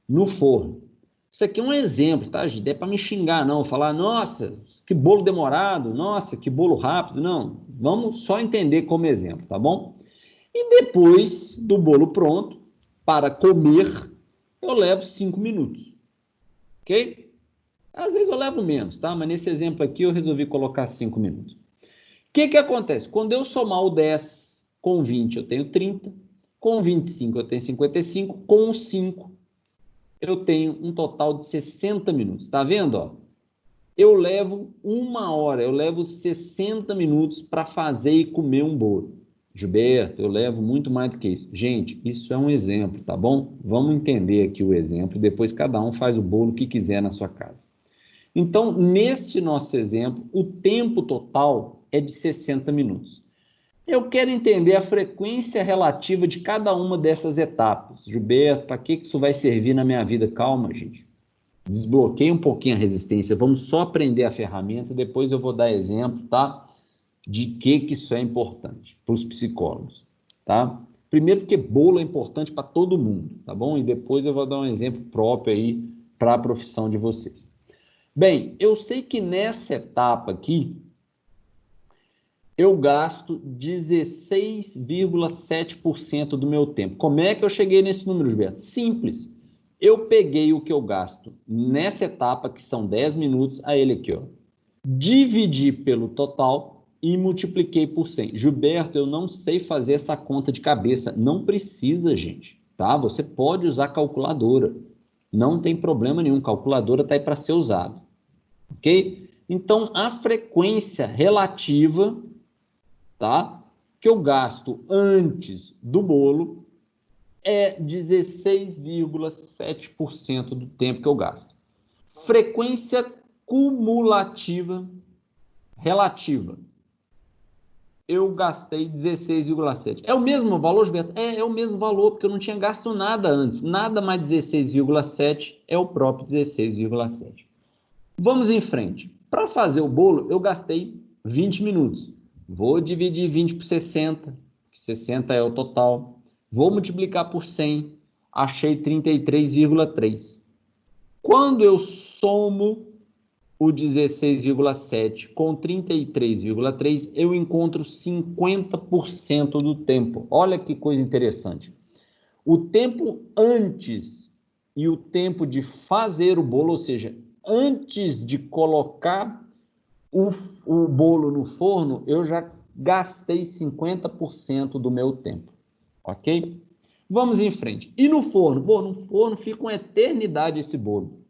A: no forno. Isso aqui é um exemplo, tá, gente? Não é para me xingar, não. Falar, nossa, que bolo demorado, nossa, que bolo rápido. Não, vamos só entender como exemplo, tá bom? E depois do bolo pronto, para comer, eu levo 5 minutos, ok? Às vezes eu levo menos, tá? Mas nesse exemplo aqui eu resolvi colocar 5 minutos. O que acontece? Quando eu somar o 10 com 20, eu tenho 30. Com 25, eu tenho 55. Com 5, eu tenho um total de 60 minutos. Tá vendo? Ó? Eu levo 1 hora, eu levo 60 minutos para fazer e comer um bolo. Gilberto, eu levo muito mais do que isso. Gente, isso é um exemplo, tá bom? Vamos entender aqui o exemplo, depois cada um faz o bolo que quiser na sua casa. Então, nesse nosso exemplo, o tempo total é de 60 minutos. Eu quero entender a frequência relativa de cada uma dessas etapas. Gilberto, para que isso vai servir na minha vida? Calma, gente. Desbloqueie um pouquinho a resistência. Vamos só aprender a ferramenta, depois eu vou dar exemplo, tá? De que isso é importante para os psicólogos, tá? Primeiro porque bolo é importante para todo mundo, tá bom? E depois eu vou dar um exemplo próprio aí para a profissão de vocês. Bem, eu sei que nessa etapa aqui, eu gasto 16,7% do meu tempo. Como é que eu cheguei nesse número, Gilberto? Simples. Eu peguei o que eu gasto nessa etapa, que são 10 minutos, a ele aqui, ó. Dividi pelo total e multipliquei por 100. Gilberto, eu não sei fazer essa conta de cabeça. Não precisa, gente, tá? Você pode usar calculadora. Não tem problema nenhum. Calculadora está aí para ser usado. Ok? Então, a frequência relativa, tá? Que eu gasto antes do bolo é 16,7% do tempo que eu gasto. Frequência cumulativa relativa. Eu gastei 16,7. É o mesmo valor, Gilberto? É o mesmo valor, porque eu não tinha gasto nada antes. Nada mais 16,7 é o próprio 16,7. Vamos em frente. Para fazer o bolo, eu gastei 20 minutos. Vou dividir 20 por 60, que 60 é o total. Vou multiplicar por 100, achei 33,3. Quando eu somo o 16,7 com 33,3, eu encontro 50% do tempo. Olha que coisa interessante. O tempo antes e o tempo de fazer o bolo, ou seja, antes de colocar o bolo no forno, eu já gastei 50% do meu tempo, ok? Vamos em frente. E no forno? Bom, no forno fica uma eternidade esse bolo.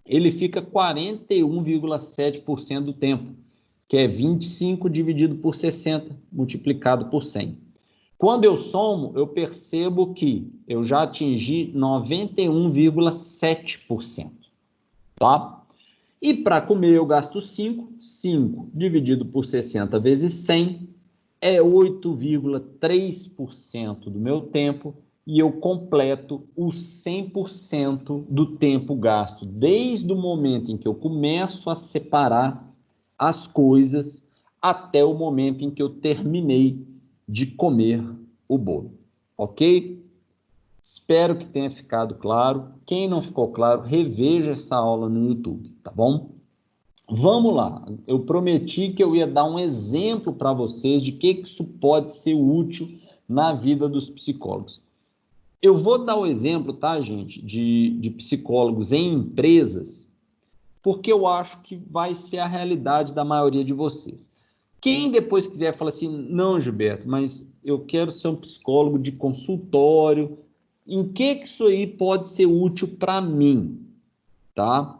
A: Ele fica 41,7% do tempo, que é 25 dividido por 60, multiplicado por 100. Quando eu somo, eu percebo que eu já atingi 91,7%, tá? E para comer eu gasto 5, 5 dividido por 60 vezes 100 é 8,3% do meu tempo e eu completo os 100% do tempo gasto, desde o momento em que eu começo a separar as coisas até o momento em que eu terminei de comer o bolo, ok? Espero que tenha ficado claro. Quem não ficou claro, reveja essa aula no YouTube, tá bom? Vamos lá. Eu prometi que eu ia dar um exemplo para vocês de que isso pode ser útil na vida dos psicólogos. Eu vou dar o exemplo, tá, gente, de psicólogos em empresas, porque eu acho que vai ser a realidade da maioria de vocês. Quem depois quiser falar assim, não, Gilberto, mas eu quero ser um psicólogo de consultório, em que isso aí pode ser útil para mim, tá?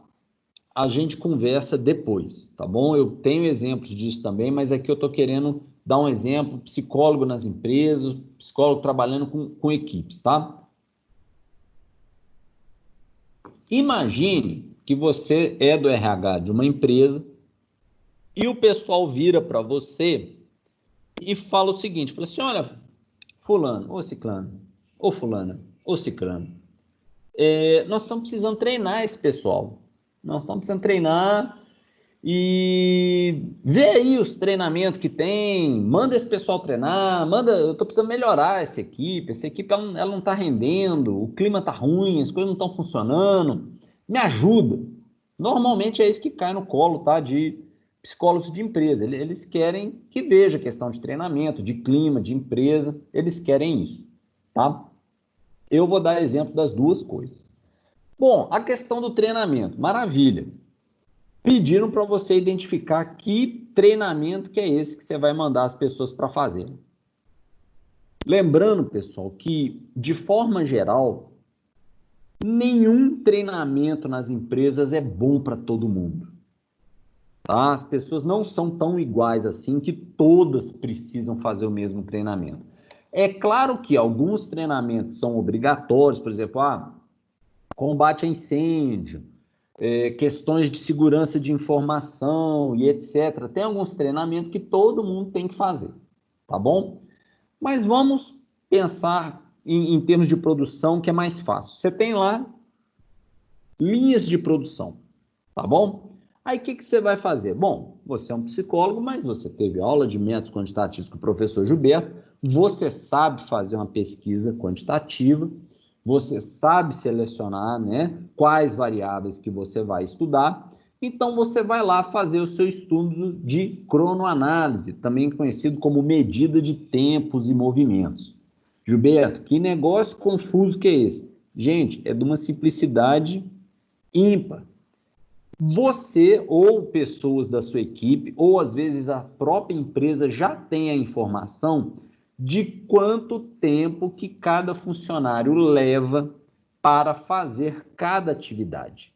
A: A gente conversa depois, tá bom? Eu tenho exemplos disso também, mas aqui eu estou querendo dar um exemplo, psicólogo nas empresas, psicólogo trabalhando com equipes, tá? Imagine que você é do RH de uma empresa e o pessoal vira para você e fala o seguinte, fala assim, olha, fulano, ou ciclano, ou fulana, ou ciclano, nós estamos precisando treinar esse pessoal. Nós estamos precisando treinar e vê aí os treinamentos que tem, manda esse pessoal treinar, eu estou precisando melhorar essa equipe ela não está rendendo, o clima está ruim, as coisas não estão funcionando, me ajuda. Normalmente é isso que cai no colo, tá, de psicólogos de empresa, eles querem que veja a questão de treinamento, de clima, de empresa, eles querem isso, tá? Eu vou dar exemplo das duas coisas. Bom, a questão do treinamento, maravilha. Pediram para você identificar que treinamento que é esse que você vai mandar as pessoas para fazerem. Lembrando, pessoal, que de forma geral, nenhum treinamento nas empresas é bom para todo mundo. Tá? As pessoas não são tão iguais assim que todas precisam fazer o mesmo treinamento. É claro que alguns treinamentos são obrigatórios, por exemplo, combate a incêndio, questões de segurança de informação e etc. Tem alguns treinamentos que todo mundo tem que fazer, tá bom? Mas vamos pensar em termos de produção, que é mais fácil. Você tem lá linhas de produção, tá bom? Aí o que você vai fazer? Bom, você é um psicólogo, mas você teve aula de métodos quantitativos com o professor Gilberto, você sabe fazer uma pesquisa quantitativa, você sabe selecionar, né, quais variáveis que você vai estudar, então você vai lá fazer o seu estudo de cronoanálise, também conhecido como medida de tempos e movimentos. Gilberto, que negócio confuso que é esse? Gente, é de uma simplicidade ímpar. Você ou pessoas da sua equipe, ou às vezes a própria empresa já tem a informação de quanto tempo que cada funcionário leva para fazer cada atividade.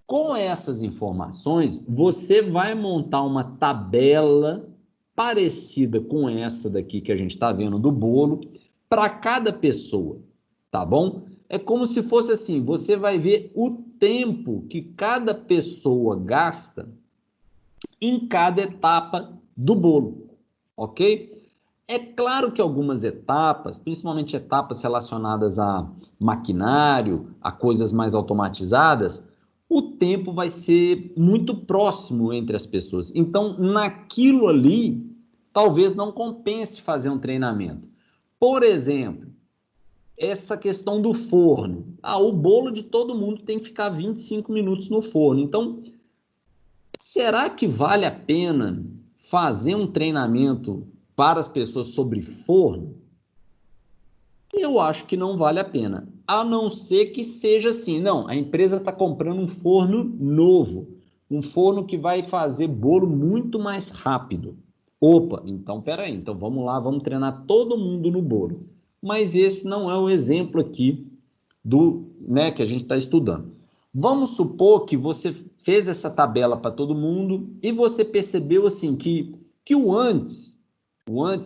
A: Com essas informações, você vai montar uma tabela parecida com essa daqui que a gente está vendo do bolo para cada pessoa, tá bom? É como se fosse assim, você vai ver o tempo que cada pessoa gasta em cada etapa do bolo, ok? É claro que algumas etapas, principalmente etapas relacionadas a maquinário, a coisas mais automatizadas, o tempo vai ser muito próximo entre as pessoas. Então, naquilo ali, talvez não compense fazer um treinamento. Por exemplo, essa questão do forno. O bolo de todo mundo tem que ficar 25 minutos no forno. Então, será que vale a pena fazer um treinamento para as pessoas sobre forno? Eu acho que não vale a pena. A não ser que seja assim. Não, a empresa está comprando um forno novo. Um forno que vai fazer bolo muito mais rápido. Opa, então peraí. Então vamos lá, vamos treinar todo mundo no bolo. Mas esse não é o exemplo aqui do, né, que a gente está estudando. Vamos supor que você fez essa tabela para todo mundo e você percebeu assim que o antes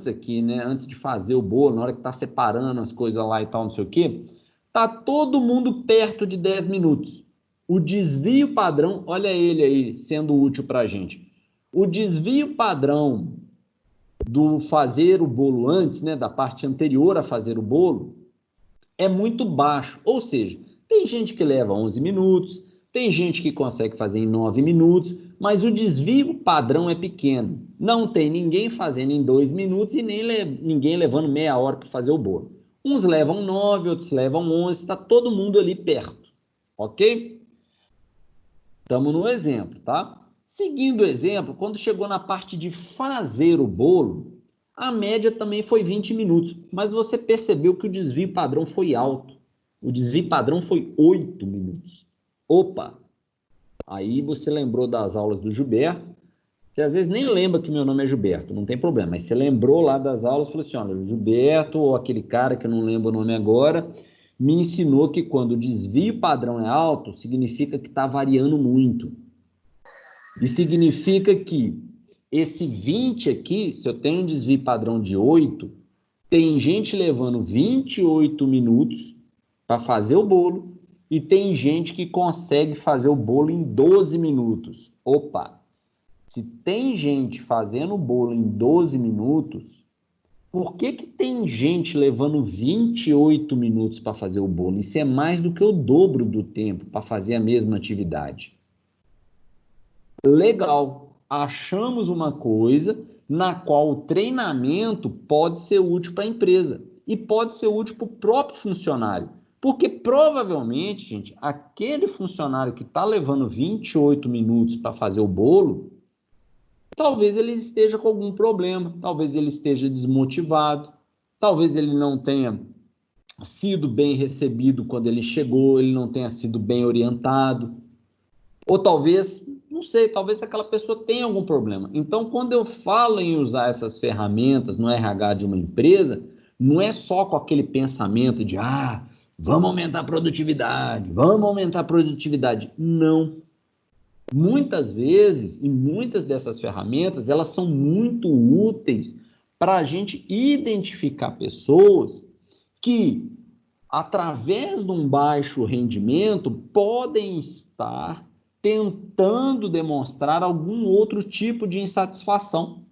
A: aqui, né, antes de fazer o bolo, na hora que está separando as coisas lá e tal, não sei o quê, tá todo mundo perto de 10 minutos. O desvio padrão, olha ele aí sendo útil para a gente. O desvio padrão do fazer o bolo antes, né, da parte anterior a fazer o bolo, é muito baixo. Ou seja, tem gente que leva 11 minutos, tem gente que consegue fazer em 9 minutos, mas o desvio padrão é pequeno. Não tem ninguém fazendo em 2 minutos e nem ninguém levando meia hora para fazer o bolo. Uns levam 9, outros levam 11, está todo mundo ali perto, ok? Estamos no exemplo, tá? Seguindo o exemplo, quando chegou na parte de fazer o bolo, a média também foi 20 minutos, mas você percebeu que o desvio padrão foi alto. O desvio padrão foi 8 minutos. Opa! Aí você lembrou das aulas do Gilberto, Você às vezes nem lembra que meu nome é Gilberto, não tem problema, mas você lembrou lá das aulas, falou assim, olha, Gilberto, ou aquele cara que eu não lembro o nome agora, me ensinou que quando o desvio padrão é alto, significa que está variando muito. E significa que esse 20 aqui, se eu tenho um desvio padrão de 8, tem gente levando 28 minutos para fazer o bolo e tem gente que consegue fazer o bolo em 12 minutos. Opa! Se tem gente fazendo o bolo em 12 minutos, por que tem gente levando 28 minutos para fazer o bolo? Isso é mais do que o dobro do tempo para fazer a mesma atividade. Legal, achamos uma coisa na qual o treinamento pode ser útil para a empresa e pode ser útil para o próprio funcionário. Porque provavelmente, gente, aquele funcionário que está levando 28 minutos para fazer o bolo, talvez ele esteja com algum problema, talvez ele esteja desmotivado, talvez ele não tenha sido bem recebido quando ele chegou, ele não tenha sido bem orientado, ou talvez, não sei, talvez aquela pessoa tenha algum problema. Então, quando eu falo em usar essas ferramentas no RH de uma empresa, não é só com aquele pensamento de, vamos aumentar a produtividade, vamos aumentar a produtividade. Não. Muitas vezes, e muitas dessas ferramentas, elas são muito úteis para a gente identificar pessoas que, através de um baixo rendimento, podem estar tentando demonstrar algum outro tipo de insatisfação.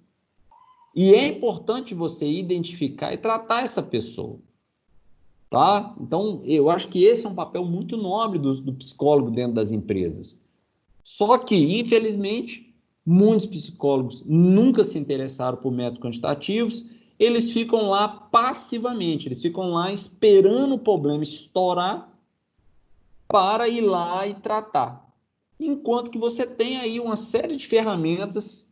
A: E é importante você identificar e tratar essa pessoa. Tá? Então, eu acho que esse é um papel muito nobre do psicólogo dentro das empresas. Só que, infelizmente, muitos psicólogos nunca se interessaram por métodos quantitativos, eles ficam lá passivamente, eles ficam lá esperando o problema estourar para ir lá e tratar. Enquanto que você tem aí uma série de ferramentas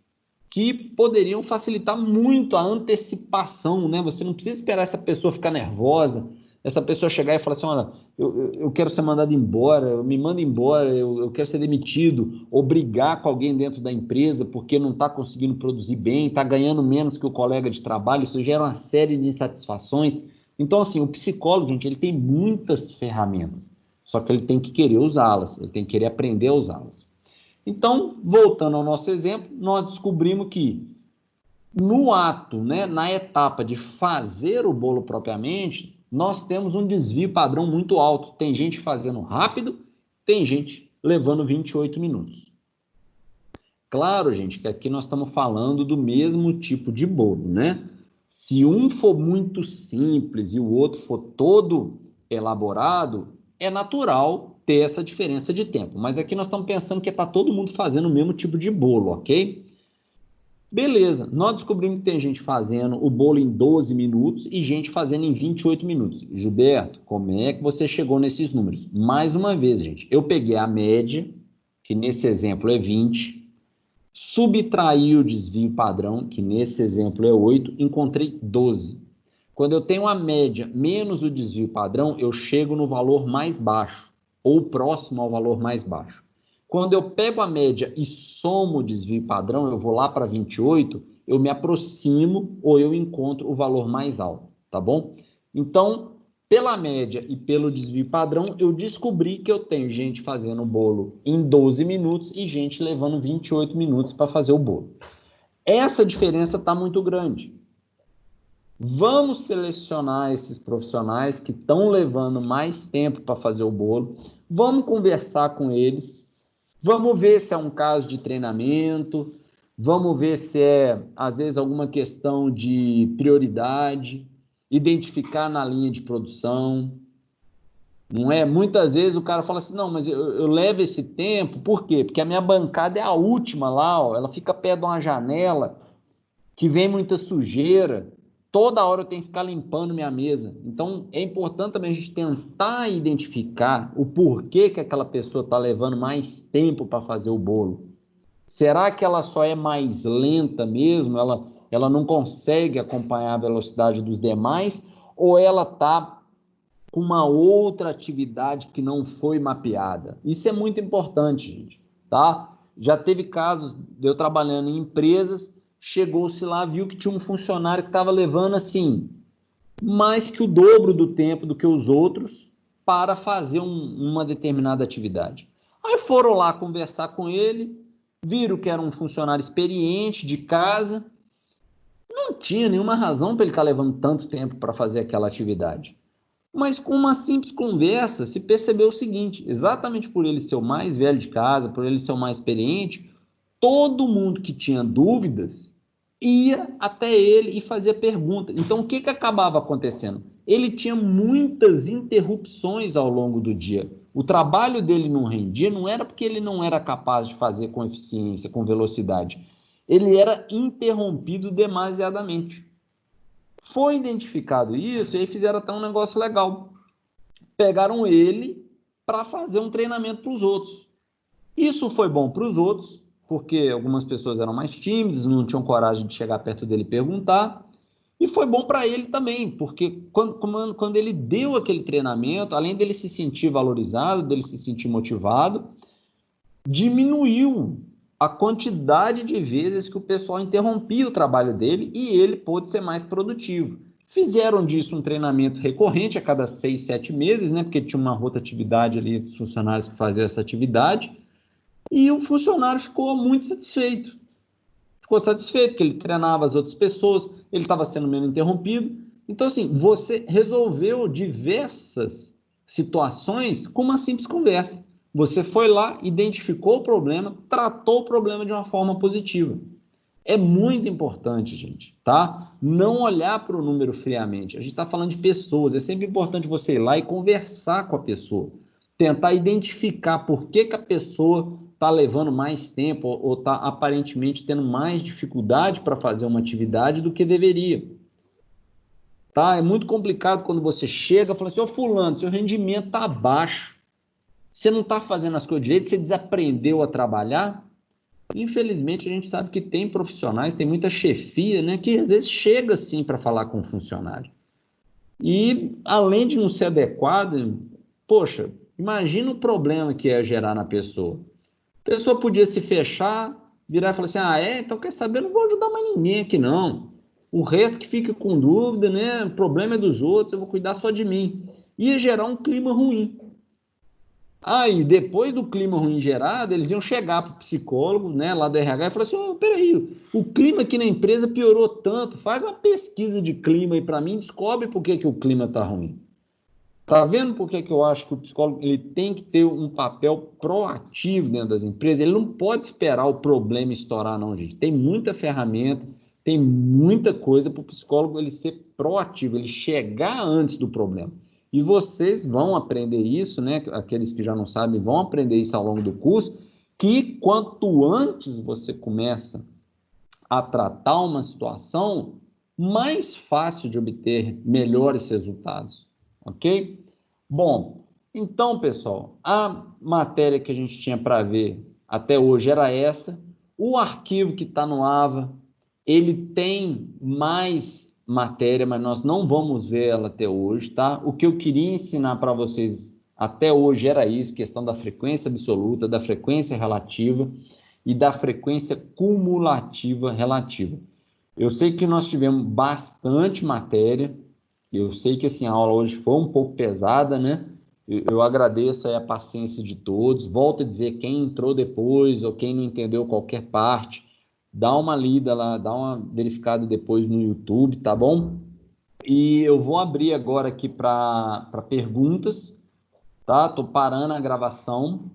A: que poderiam facilitar muito a antecipação, né? Você não precisa esperar essa pessoa ficar nervosa, essa pessoa chegar e falar assim, olha, eu quero ser mandado embora, me manda embora, eu quero ser demitido, ou brigar com alguém dentro da empresa porque não está conseguindo produzir bem, está ganhando menos que o colega de trabalho, isso gera uma série de insatisfações. Então, assim, o psicólogo, gente, ele tem muitas ferramentas, só que ele tem que querer usá-las, ele tem que querer aprender a usá-las. Então, voltando ao nosso exemplo, nós descobrimos que no ato, né, na etapa de fazer o bolo propriamente, nós temos um desvio padrão muito alto. Tem gente fazendo rápido, tem gente levando 28 minutos. Claro, gente, que aqui nós estamos falando do mesmo tipo de bolo, né? Se um for muito simples e o outro for todo elaborado, é natural ter essa diferença de tempo. Mas aqui nós estamos pensando que está todo mundo fazendo o mesmo tipo de bolo, ok? Beleza, nós descobrimos que tem gente fazendo o bolo em 12 minutos e gente fazendo em 28 minutos. Gilberto, como é que você chegou nesses números? Mais uma vez, gente, eu peguei a média, que nesse exemplo é 20, subtraí o desvio padrão, que nesse exemplo é 8, encontrei 12. Quando eu tenho a média menos o desvio padrão, eu chego no valor mais baixo, ou próximo ao valor mais baixo. Quando eu pego a média e somo o desvio padrão, eu vou lá para 28, eu me aproximo ou eu encontro o valor mais alto, tá bom? Então, pela média e pelo desvio padrão, eu descobri que eu tenho gente fazendo o bolo em 12 minutos e gente levando 28 minutos para fazer o bolo. Essa diferença está muito grande. Vamos selecionar esses profissionais que estão levando mais tempo para fazer o bolo, vamos conversar com eles, vamos ver se é um caso de treinamento, vamos ver se é, às vezes, alguma questão de prioridade, identificar na linha de produção, não é? Muitas vezes o cara fala assim, não, mas eu levo esse tempo, por quê? Porque a minha bancada é a última lá, ó, ela fica perto de uma janela, que vem muita sujeira, toda hora eu tenho que ficar limpando minha mesa. Então, é importante também a gente tentar identificar o porquê que aquela pessoa está levando mais tempo para fazer o bolo. Será que ela só é mais lenta mesmo? Ela não consegue acompanhar a velocidade dos demais? Ou ela está com uma outra atividade que não foi mapeada? Isso é muito importante, gente, tá? Já teve casos de eu trabalhando em empresas, chegou-se lá, viu que tinha um funcionário que estava levando, assim, mais que o dobro do tempo do que os outros para fazer uma determinada atividade. Aí foram lá conversar com ele, viram que era um funcionário experiente de casa, não tinha nenhuma razão para ele estar levando tanto tempo para fazer aquela atividade. Mas com uma simples conversa se percebeu o seguinte, exatamente por ele ser o mais velho de casa, por ele ser o mais experiente, todo mundo que tinha dúvidas ia até ele e fazia pergunta. Então, o que acabava acontecendo? Ele tinha muitas interrupções ao longo do dia. O trabalho dele não rendia, não era porque ele não era capaz de fazer com eficiência, com velocidade. Ele era interrompido demasiadamente. Foi identificado isso e aí fizeram até um negócio legal. Pegaram ele para fazer um treinamento para os outros. Isso foi bom para os outros, porque algumas pessoas eram mais tímidas, não tinham coragem de chegar perto dele e perguntar. E foi bom para ele também, porque quando ele deu aquele treinamento, além dele se sentir valorizado, dele se sentir motivado, diminuiu a quantidade de vezes que o pessoal interrompia o trabalho dele e ele pôde ser mais produtivo. Fizeram disso um treinamento recorrente a cada 6, 7 meses, né? Porque tinha uma rotatividade ali dos funcionários que faziam essa atividade. E o funcionário ficou muito satisfeito. Ficou satisfeito porque ele treinava as outras pessoas, ele estava sendo menos interrompido. Então, assim, você resolveu diversas situações com uma simples conversa. Você foi lá, identificou o problema, tratou o problema de uma forma positiva. É muito importante, gente, tá? Não olhar para o número friamente. A gente está falando de pessoas. É sempre importante você ir lá e conversar com a pessoa. Tentar identificar por que a pessoa está levando mais tempo ou está aparentemente tendo mais dificuldade para fazer uma atividade do que deveria. Tá? É muito complicado quando você chega e fala assim, ô fulano, seu rendimento está baixo. Você não está fazendo as coisas direito, você desaprendeu a trabalhar. Infelizmente, a gente sabe que tem profissionais, tem muita chefia, né, que às vezes chega assim para falar com o funcionário. E, além de não ser adequado, poxa, imagina o problema que ia gerar na pessoa. A pessoa podia se fechar, virar e falar assim, então quer saber, eu não vou ajudar mais ninguém aqui não. O resto que fica com dúvida, né, o problema é dos outros, eu vou cuidar só de mim. Ia gerar um clima ruim. Aí, depois do clima ruim gerado, eles iam chegar para o psicólogo, né, lá do RH, e falar assim, peraí, o clima aqui na empresa piorou tanto, faz uma pesquisa de clima aí para mim, descobre por que o clima está ruim. Tá vendo por que eu acho que o psicólogo ele tem que ter um papel proativo dentro das empresas? Ele não pode esperar o problema estourar, não, gente. Tem muita ferramenta, tem muita coisa para o psicólogo ele ser proativo, ele chegar antes do problema. E vocês vão aprender isso, né? Aqueles que já não sabem vão aprender isso ao longo do curso, que quanto antes você começa a tratar uma situação, mais fácil de obter melhores resultados, ok? Bom, então, pessoal, a matéria que a gente tinha para ver até hoje era essa. O arquivo que está no AVA, ele tem mais matéria, mas nós não vamos ver ela até hoje, tá? O que eu queria ensinar para vocês até hoje era isso, questão da frequência absoluta, da frequência relativa e da frequência cumulativa relativa. Eu sei que nós tivemos bastante matéria, eu sei que assim, a aula hoje foi um pouco pesada, né? Eu agradeço aí a paciência de todos. Volto a dizer, quem entrou depois ou quem não entendeu qualquer parte, dá uma lida lá, dá uma verificada depois no YouTube, tá bom? E eu vou abrir agora aqui para perguntas, tá? Tô parando a gravação.